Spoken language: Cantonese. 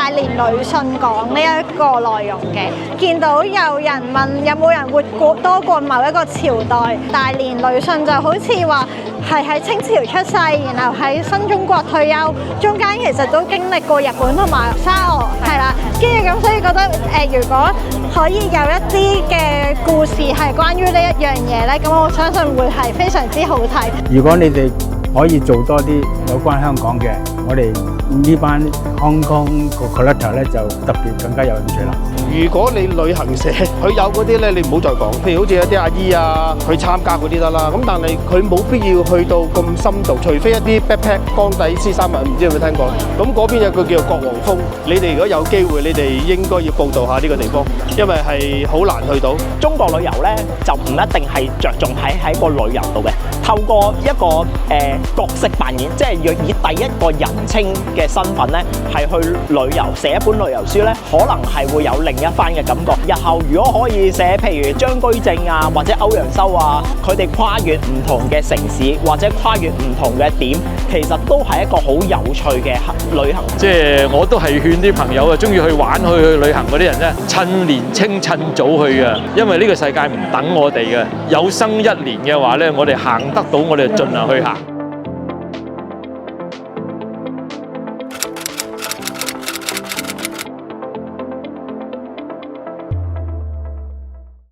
大連女信講呢一個內容嘅，見到有人問有冇人活過多過某一個朝代，大連女信就好似話係喺清朝出世，然後喺新中國退休，中間其實都經歷過日本同埋沙俄，係啦，跟住咁所以覺得如果可以有一啲嘅故事係關於呢一樣嘢咧，咁我相信會係非常之好睇。如果你哋可以做多啲有關香港嘅，我哋呢班 Hong Kong 個 collector 咧就特別更加有興趣啦。如果你旅行社佢有嗰啲咧，你唔好再講。譬如好似一啲阿姨啊，去參加嗰啲得啦。咁但係佢冇必要去到咁深度，除非一啲 backpack 江底絲衫襪，唔知有冇聽過？咁嗰邊有個叫國王峰，你哋如果有機會，你哋應該要報導下呢個地方，因為係好難去到。中國旅遊咧就唔一定係着重喺個旅遊度嘅，透過一個角色扮演，即係要以第一個人稱嘅身份咧，係去旅遊寫一本旅遊書咧，可能係會有另一番嘅感覺。日後如果可以寫譬如張居正啊，或者歐陽修啊，佢哋跨越唔同嘅城市或者跨越唔同嘅點，其實都係一個好有趣嘅旅行。即係我都係勸啲朋友啊，中意去玩去旅行嗰啲人咧，趁年青趁早去嘅，因為呢個世界唔等我哋嘅。有生一年嘅話咧，我哋行得到，我哋盡量去行。